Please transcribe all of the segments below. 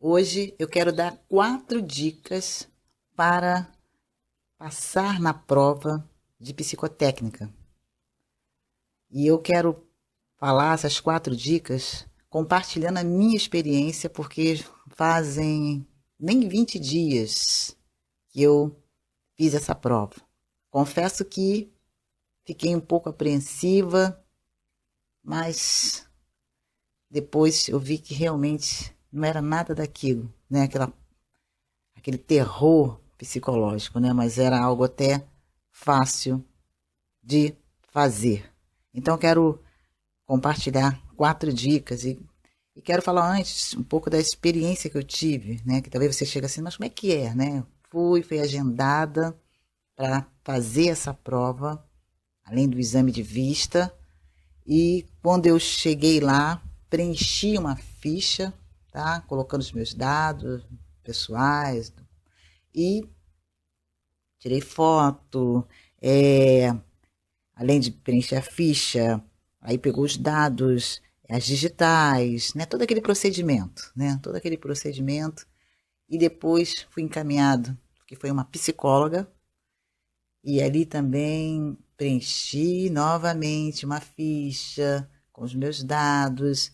Hoje eu quero dar 4 dicas para passar na prova de psicotécnica. E eu quero falar essas 4 dicas compartilhando a minha experiência, porque fazem nem 20 dias que eu fiz essa prova. Confesso que fiquei um pouco apreensiva, mas depois eu vi que realmente não era nada daquilo, né? Aquele terror psicológico, né? Mas era algo até fácil de fazer. Então, eu quero compartilhar 4 dicas e quero falar antes um pouco da experiência que eu tive, né? Que talvez você chegue assim, mas como é que é, né? Fui agendada para fazer essa prova, além do exame de vista, e quando eu cheguei lá, preenchi uma ficha, tá? Colocando os meus dados pessoais e tirei foto, além de preencher a ficha, aí pegou os dados, as digitais, né? Todo aquele procedimento, né? Todo aquele procedimento. E depois fui encaminhado, que foi uma psicóloga, e ali também preenchi novamente uma ficha com os meus dados,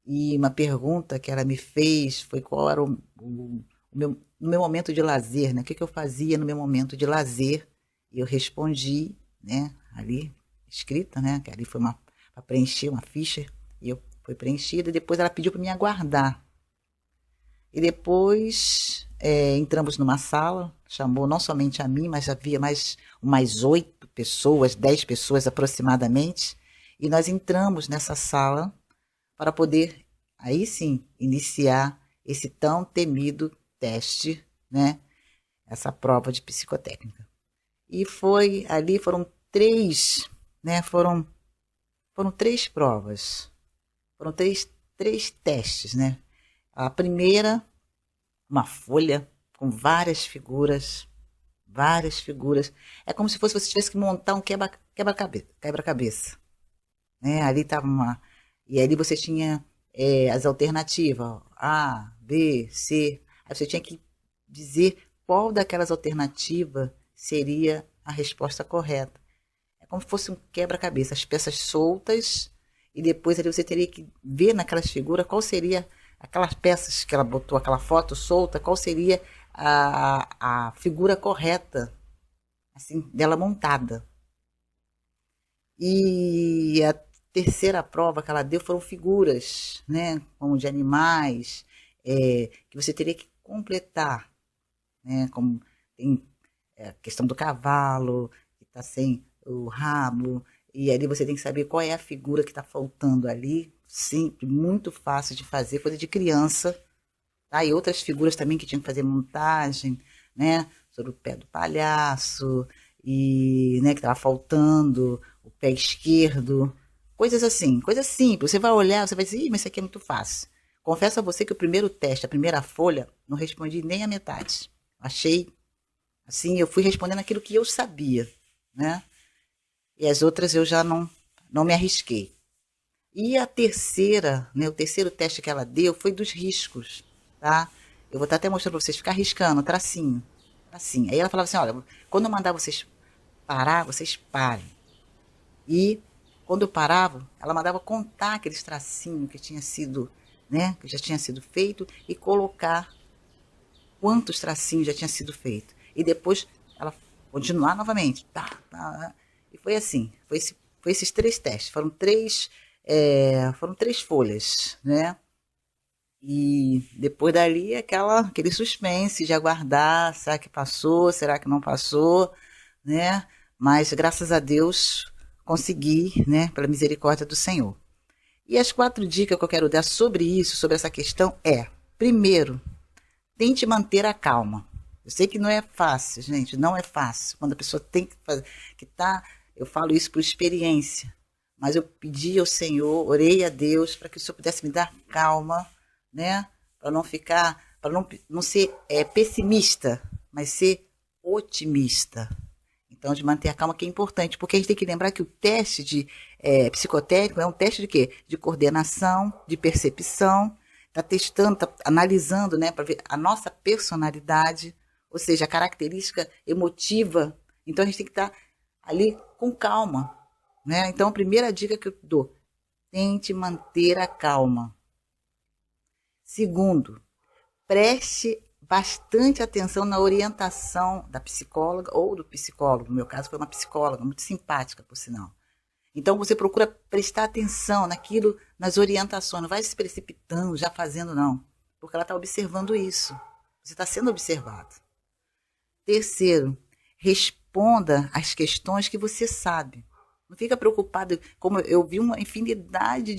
e uma pergunta que ela me fez foi qual era no meu momento de lazer, né? O que eu fazia no meu momento de lazer. E eu respondi, né? Ali, escrita, né? Que ali foi para preencher uma ficha, e eu foi preenchida, e depois ela pediu para me aguardar. E depois entramos numa sala, chamou não somente a mim, mas havia mais 8 pessoas, 10 pessoas aproximadamente, e nós entramos nessa sala para poder, aí sim, iniciar esse tão temido teste, né? Essa prova de psicotécnica. E foram 3, né? Foram 3 provas, foram três testes, né? A primeira, uma folha com várias figuras. É como se você tivesse que montar um quebra-cabeça, né? Ali estava e ali você tinha as alternativas, A, B, C. Aí você tinha que dizer qual daquelas alternativas seria a resposta correta. É como se fosse um quebra-cabeça, as peças soltas, e depois ali você teria que ver naquelas figuras qual seria aquelas peças que ela botou, aquela foto solta, qual seria a figura correta, assim, dela montada. E a terceira prova que ela deu foram figuras, né, como de animais, que você teria que completar, né, como tem a questão do cavalo, que está sem o rabo, e ali você tem que saber qual é a figura que está faltando ali, sempre muito fácil de fazer, coisa de criança, tá? E outras figuras também que tinham que fazer montagem, né, sobre o pé do palhaço, e, né, que estava faltando o pé esquerdo, coisas assim, coisas simples. Você vai olhar, você vai dizer, ih, mas isso aqui é muito fácil. Confesso a você que o primeiro teste, a primeira folha, não respondi nem a metade. Achei, assim, eu fui respondendo aquilo que eu sabia, né? E as outras eu já não me arrisquei. E a terceira, né, o terceiro teste que ela deu foi dos riscos, tá? Eu vou estar até mostrando para vocês, ficar riscando, tracinho, tracinho. Aí ela falava assim, olha, quando eu mandar vocês parar, vocês parem. E quando eu parava, ela mandava contar aqueles tracinhos que tinha sido, né, que já tinha sido feito, e colocar quantos tracinhos já tinha sido feito. E depois ela continuar novamente. Tá, tá. E foi assim, foi esses 3 testes. Foram 3 folhas, né? E depois dali aquele suspense de aguardar, será que passou, será que não passou, né? Mas graças a Deus consegui, né? Pela misericórdia do Senhor. E as 4 dicas que eu quero dar sobre isso, sobre essa questão primeiro, tente manter a calma. Eu sei que não é fácil, gente, não é fácil. Quando a pessoa tem que fazer, eu falo isso por experiência. Mas eu pedi ao Senhor, orei a Deus para que o Senhor pudesse me dar calma, né? Para não ficar, para não ser pessimista, mas ser otimista. Então, de manter a calma que é importante, porque a gente tem que lembrar que o teste de psicotécnico é um teste de quê? De coordenação, de percepção. está testando, está analisando, né, para ver a nossa personalidade, ou seja, a característica emotiva. Então a gente tem que estar ali com calma, né? Então a primeira dica que eu dou, tente manter a calma. Segundo, preste bastante atenção na orientação da psicóloga ou do psicólogo. No meu caso foi uma psicóloga, muito simpática, por sinal. Então você procura prestar atenção naquilo, nas orientações, não vai se precipitando, já fazendo, não. Porque ela está observando isso. Você está sendo observado. Terceiro, responda às questões que você sabe. Não fica preocupado, como eu vi uma infinidade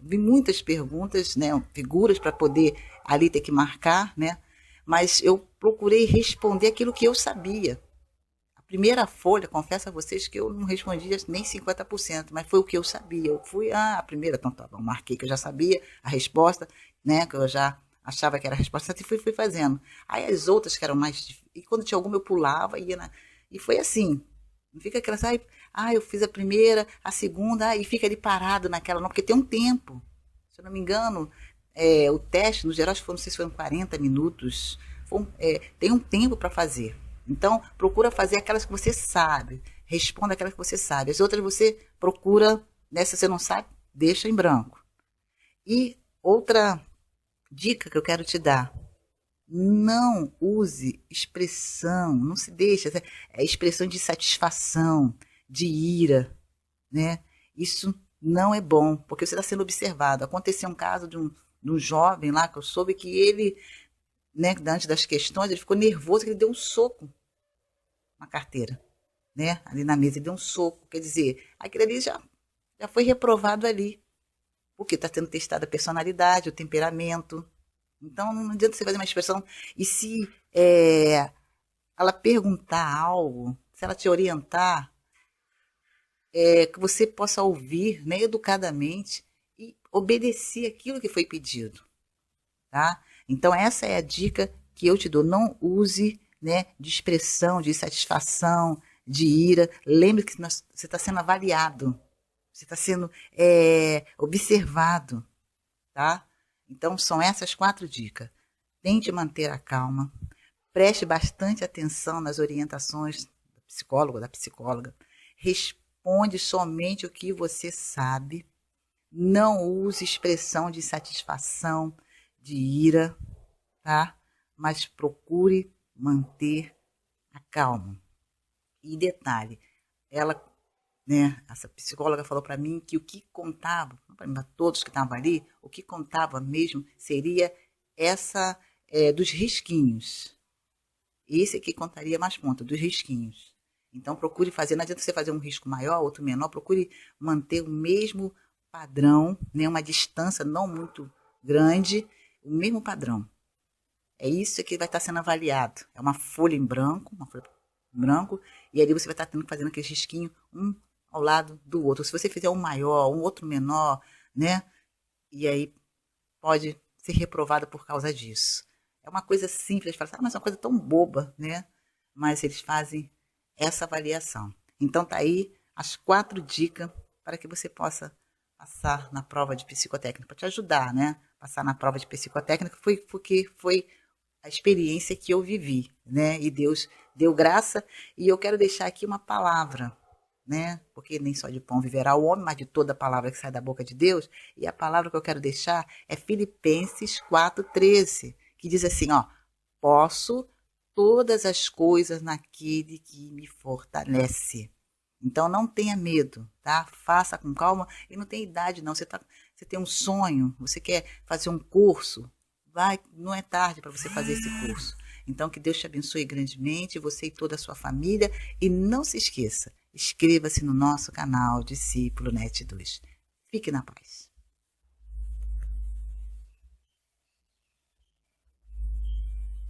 vi muitas perguntas, né, figuras para poder ali ter que marcar, né? Mas eu procurei responder aquilo que eu sabia. A primeira folha, confesso a vocês que eu não respondia nem 50%, mas foi o que eu sabia. Eu fui, a primeira, então tá bom, marquei que eu já sabia a resposta, né, que eu já achava que era a resposta, e fui fazendo. Aí as outras que eram mais difíceis, e quando tinha alguma eu pulava, e foi assim. Não fica aquela, eu fiz a primeira, a segunda, e fica ali parado naquela, não, porque tem um tempo. Se eu não me engano, o teste, no geral, acho que não sei se foram 40 minutos, tem um tempo para fazer. Então, procura fazer aquelas que você sabe, responda aquelas que você sabe. As outras você procura, né, se você não sabe, deixa em branco. E outra dica que eu quero te dar, não use expressão, não se deixe, expressão de satisfação, de ira, né? Isso não é bom, porque você está sendo observado. Aconteceu um caso de um jovem lá, que eu soube que ele, né, diante das questões, ele ficou nervoso, que ele deu um soco na carteira, né? Ali na mesa, ele deu um soco. Quer dizer, aquilo ali já foi reprovado ali, porque está sendo testada a personalidade, o temperamento. Então, não adianta você fazer uma expressão. E se ela perguntar algo, se ela te orientar, que você possa ouvir, né, educadamente e obedecer aquilo que foi pedido, tá? Então, essa é a dica que eu te dou. Não use, né, de expressão, de satisfação, de ira. Lembre que você está sendo avaliado, você está sendo observado, tá? Então, são essas 4 dicas. Tente manter a calma, preste bastante atenção nas orientações do psicólogo ou da psicóloga, responde somente o que você sabe, não use expressão de satisfação, de ira, tá? Mas procure manter a calma. E detalhe, ela, né, essa psicóloga falou para mim que o que contava, para todos que estavam ali, o que contava mesmo seria essa dos risquinhos. Esse aqui contaria mais pontos, dos risquinhos. Então procure fazer, não adianta você fazer um risco maior, outro menor, procure manter o mesmo padrão, né, uma distância não muito grande, o mesmo padrão. É isso que vai estar sendo avaliado. É uma folha em branco, e ali você vai estar tendo, fazendo aquele risquinho, um ao lado do outro. Se você fizer um maior, um outro menor, né? E aí pode ser reprovado por causa disso. É uma coisa simples, fala, mas é uma coisa tão boba, né? Mas eles fazem essa avaliação. Então tá aí as 4 dicas para que você possa passar na prova de psicotécnica, para te ajudar, né? Passar na prova de psicotécnica foi porque foi a experiência que eu vivi, né? E Deus deu graça, e eu quero deixar aqui uma palavra, né? Porque nem só de pão viverá o homem, mas de toda palavra que sai da boca de Deus. E a palavra que eu quero deixar é Filipenses 4:13, que diz assim, ó: posso todas as coisas naquele que me fortalece. Então não tenha medo, tá? Faça com calma e não tem idade não. Você tem um sonho, você quer fazer um curso, vai, não é tarde para você fazer esse curso. Então que Deus te abençoe grandemente, você e toda a sua família, e não se esqueça, inscreva-se no nosso canal Discípulo Net 2. Fique na paz.